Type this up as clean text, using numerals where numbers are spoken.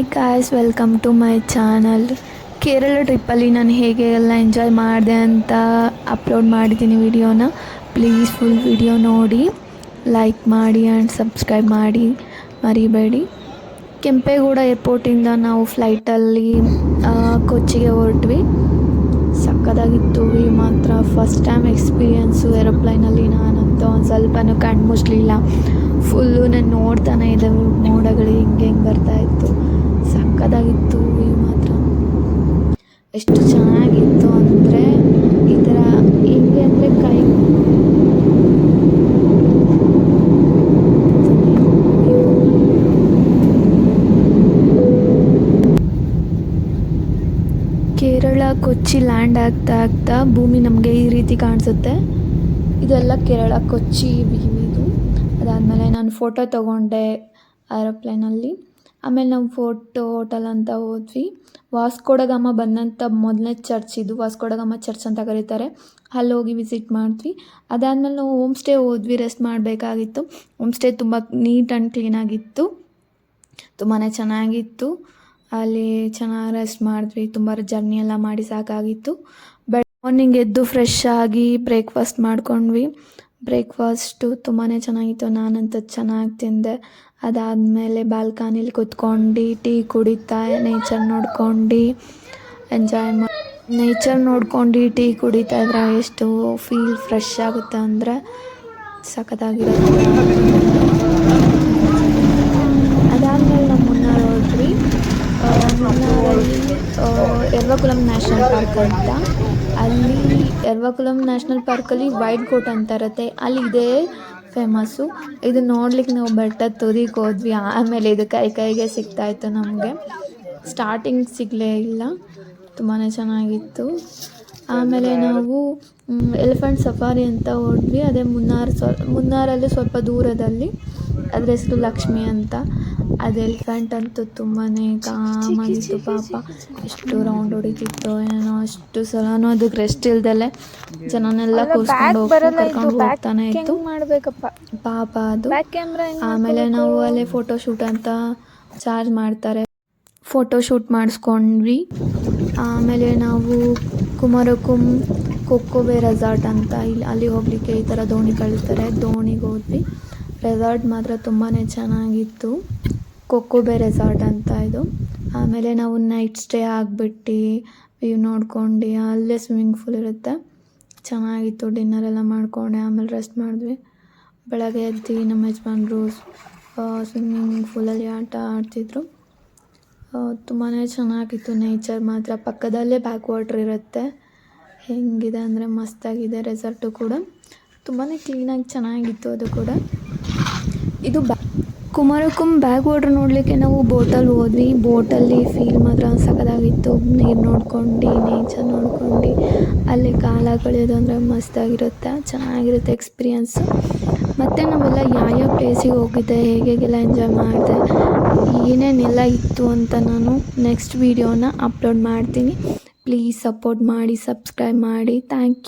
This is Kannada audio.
Hi guys, welcome to my channel. Kerala ಟ್ರಿಪ್ಪಲ್ಲಿ ನಾನು ಹೇಗೆ ಎಲ್ಲ ಎಂಜಾಯ್ ಮಾಡಿದೆ ಅಂತ ಅಪ್ಲೋಡ್ ಮಾಡಿದ್ದೀನಿ ವಿಡಿಯೋನ. ಪ್ಲೀಸ್ ಫುಲ್ ವಿಡಿಯೋ ನೋಡಿ, ಲೈಕ್ ಮಾಡಿ ಆ್ಯಂಡ್ ಸಬ್ಸ್ಕ್ರೈಬ್ ಮಾಡಿ ಮರಿಬೇಡಿ. ಕೆಂಪೇಗೌಡ ಏರ್ಪೋರ್ಟಿಂದ ನಾವು ಫ್ಲೈಟಲ್ಲಿ ಕೊಚ್ಚಿಗೆ ಹೊರಟ್ವಿ. ಸಕ್ಕದಾಗಿತ್ತು ಮಾತ್ರ. ಫಸ್ಟ್ ಟೈಮ್ ಎಕ್ಸ್ಪೀರಿಯೆನ್ಸು ಏರೋಪ್ಲೈನಲ್ಲಿ. ನಾನಂತೂ ಒಂದು ಸ್ವಲ್ಪನೂ ಕಣ್ಣು ಮುಚ್ಚಲಿಲ್ಲ. ಫುಲ್ಲು ನಾನು ನೋಡ್ತಾನೆ ಇದ್ದೆ ಮೋಡಗಳು ಹಿಂಗೆ ಬರ್ತಾಯಿತ್ತು. ಸಕ್ಕದಾಗಿತ್ತು ಮಾತ್ರ. ಎಷ್ಟು ಚೆನ್ನಾಗಿತ್ತು ಅಂದರೆ ಈ ಥರ ಹಿಂಗೆ ಅಂದರೆ ಕೈ ಕೇರಳ ಕೊಚ್ಚಿ ಲ್ಯಾಂಡ್ ಆಗ್ತಾ ಭೂಮಿ ನಮಗೆ ಈ ರೀತಿ ಕಾಣಿಸುತ್ತೆ. ಇದೆಲ್ಲ ಕೇರಳ ಕೊಚ್ಚಿ ಇದು. ಅದಾದಮೇಲೆ ನಾನು ಫೋಟೋ ತೊಗೊಂಡೆ ಏರೋಪ್ಲೇನಲ್ಲಿ. ಆಮೇಲೆ ನಾವು ಹೋಟೆಲ್ ಅಂತ ಹೋದ್ವಿ. ವಾಸ್ಕೋಡಗಾಮ ಬಂದಂಥ ಮೊದಲನೇ ಚರ್ಚ್ ಇದು. ವಾಸ್ಕೋಡಗಾಮ ಚರ್ಚ್ ಅಂತ ಕರೀತಾರೆ. ಅಲ್ಲಿ ಹೋಗಿ ವಿಸಿಟ್ ಮಾಡಿದ್ವಿ. ಅದಾದಮೇಲೆ ನಾವು ಹೋಮ್ ಸ್ಟೇ ಹೋದ್ವಿ, ರೆಸ್ಟ್ ಮಾಡಬೇಕಾಗಿತ್ತು. ಹೋಮ್ ಸ್ಟೇ ತುಂಬ ನೀಟ್ ಆ್ಯಂಡ್ ಕ್ಲೀನಾಗಿತ್ತು, ತುಂಬಾ ಚೆನ್ನಾಗಿತ್ತು. ಅಲ್ಲಿ ಚೆನ್ನಾಗಿ ರೆಸ್ಟ್ ಮಾಡಿದ್ವಿ. ತುಂಬ ಜರ್ನಿ ಎಲ್ಲ ಮಾಡಿ ಸಾಕಾಗಿತ್ತು. ಮಾರ್ನಿಂಗ್ ಎದ್ದು ಫ್ರೆಶ್ ಆಗಿ ಬ್ರೇಕ್ಫಾಸ್ಟ್ ಮಾಡ್ಕೊಂಡ್ವಿ. ಬ್ರೇಕ್ಫಾಸ್ಟು ತುಂಬಾ ಚೆನ್ನಾಗಿತ್ತು. ನಾನಂತೂ ಚೆನ್ನಾಗಿ ತಿಂದೆ. ಅದಾದಮೇಲೆ ಬಾಲ್ಕನಿಲಿ ಕೂತ್ಕೊಂಡು ಟೀ ಕುಡಿತಾ ನೇಚರ್ ನೋಡ್ಕೊಂಡು ಎಂಜಾಯ್ ನೇಚರ್ ನೋಡ್ಕೊಂಡು ಟೀ ಕುಡಿತಾ ಇದ್ರೆ ಎಷ್ಟು ಫೀಲ್ ಫ್ರೆಶ್ ಆಗುತ್ತೆ ಅಂದರೆ ಸಖತ್ತಾಗಿರುತ್ತೆ. ಅದಾದಮೇಲೆ ನಾವು ಮುನ್ನಾರ್ ಹೋದ್ವಿ. ಮುನ್ನಾರಲ್ಲಿ ಎರ್ವಾಕುಲಂ ನ್ಯಾಷನಲ್ ಪಾರ್ಕ್ ಅಂತ. ಅಲ್ಲಿ ಎರ್ವಾಕುಲಂ ನ್ಯಾಷನಲ್ ಪಾರ್ಕಲ್ಲಿ ವೈಟ್ ಕೋಟ್ ಅಂತ ಇರುತ್ತೆ. ಅಲ್ಲಿ ಇದೇ ಫೇಮಸ್ಸು. ಇದು ನೋಡ್ಲಿಕ್ಕೆ ನಾವು ಬೆಟ್ಟದ ತುದಿಗೆ ಹೋದ್ವಿ. ಆಮೇಲೆ ಇದು ಕೈಗೆ ಸಿಗ್ತಾಯಿತ್ತು ನಮಗೆ. ಸ್ಟಾರ್ಟಿಂಗ್ ಸಿಗಲೇ ಇಲ್ಲ. ತುಂಬಾ ಚೆನ್ನಾಗಿತ್ತು. ಆಮೇಲೆ ನಾವು ಎಲಿಫೆಂಟ್ ಸಫಾರಿ ಅಂತ ಹೋದ್ವಿ. ಅದೇ ಮುನ್ನಾರಲ್ಲಿ ಸ್ವಲ್ಪ ದೂರದಲ್ಲಿ. ಅದ್ರ ಹೆಸರು ಲಕ್ಷ್ಮಿ ಅಂತ. ಅದು ಎಲಿಫೆಂಟ್ ಅಂತೂ ತುಂಬಾ ಕಾಮಾಗಿತ್ತು ಪಾಪ. ಎಷ್ಟು ರೌಂಡ್ ಹೊಡಿತಿತ್ತು ಏನೋ. ಅಷ್ಟು ಸಲನೂ ಅದಕ್ಕೆ ರೆಸ್ಟ್ ಇಲ್ದಲೆ ಜನನೆಲ್ಲ ಕರ್ಕೊಂಡು ಹೋಗ್ತಾನೆ ಇತ್ತು ಪಾಪ ಅದು. ಆಮೇಲೆ ನಾವು ಅಲ್ಲೇ ಫೋಟೋಶೂಟ್ ಅಂತ ಚಾರ್ಜ್ ಮಾಡ್ತಾರೆ, ಫೋಟೋಶೂಟ್ ಮಾಡಿಸ್ಕೊಂಡ್ವಿ. ಆಮೇಲೆ ನಾವು ಕುಮಾರಕುಂ ಕೊಕ್ಕೋಬೆ ರೆಸಾರ್ಟ್ ಅಂತ ಅಲ್ಲಿ ಹೋಗಲಿಕ್ಕೆ ಈ ಥರ ದೋಣಿ ಕಳಿಸ್ತಾರೆ. ದೋಣಿಗೆ ಹೋದ್ವಿ. ರೆಸಾರ್ಟ್ ಮಾತ್ರ ತುಂಬಾ ಚೆನ್ನಾಗಿತ್ತು. ಕೊಕ್ಕೋಬೆ ರೆಸಾರ್ಟ್ ಅಂತ ಇದು. ಆಮೇಲೆ ನಾವು ನೈಟ್ ಸ್ಟೇ ಆಗಿಬಿಟ್ಟು ವ್ಯೂ ನೋಡ್ಕೊಂಡು ಅಲ್ಲೇ ಸ್ವಿಮ್ಮಿಂಗ್ ಫೂಲ್ ಇರುತ್ತೆ, ಚೆನ್ನಾಗಿತ್ತು. ಡಿನ್ನರೆಲ್ಲ ಮಾಡ್ಕೊಂಡು ಆಮೇಲೆ ರೆಸ್ಟ್ ಮಾಡಿದ್ವಿ. ಬೆಳಗ್ಗೆ ಎದ್ದು ನಮ್ಮ ಯಜಮಾನ್ರು ಸ್ವಿಮ್ಮಿಂಗ್ ಫೂಲಲ್ಲಿ ಆಟ ಆಡ್ತಿದ್ರು. ತುಂಬಾ ಚೆನ್ನಾಗಿತ್ತು ನೇಚರ್ ಮಾತ್ರ. ಪಕ್ಕದಲ್ಲೇ ಬ್ಯಾಕ್ ವಾಟ್ರ್ ಇರುತ್ತೆ. ಹೆಂಗಿದೆ ಅಂದರೆ ಮಸ್ತಾಗಿದೆ ರೆಸಾರ್ಟು ಕೂಡ. ತುಂಬಾ ಕ್ಲೀನಾಗಿ ಚೆನ್ನಾಗಿತ್ತು ಅದು ಕೂಡ. ಇದು ಕುಮಾರಕುಂ ಬ್ಯಾಕ್ ವಾಟ್ರ್ ನೋಡಲಿಕ್ಕೆ ನಾವು ಬೋಟಲ್ಲಿ ಹೋದ್ವಿ. ಬೋಟಲ್ಲಿ ಫೀಲ್ ಮಾತ್ರ ಸಖತ್ತಾಗಿತ್ತು. ನೀರು ನೋಡ್ಕೊಂಡು ನೇಚರ್ ನೋಡ್ಕೊಂಡು ಅಲ್ಲಿ ಕಾಲ ಕಳೆಯೋದು ಅಂದರೆ ಮಸ್ತಾಗಿರುತ್ತೆ, ಚೆನ್ನಾಗಿರುತ್ತೆ ಎಕ್ಸ್ಪೀರಿಯನ್ಸು. ಮತ್ತು ನಾವೆಲ್ಲ ಯಾವ ಪ್ಲೇಸಿಗೆ ಹೋಗಿದ್ದೆ, ಹೇಗೆಲ್ಲ ಎಂಜಾಯ್ ಮಾಡಿದೆ, ಏನೇನೆಲ್ಲ ಇತ್ತು ಅಂತ ನಾನು ನೆಕ್ಸ್ಟ್ ವೀಡಿಯೋನ ಅಪ್ಲೋಡ್ ಮಾಡ್ತೀನಿ. ಪ್ಲೀಸ್ ಸಪೋರ್ಟ್ ಮಾಡಿ, ಸಬ್ಸ್ಕ್ರೈಬ್ ಮಾಡಿ. Thank you.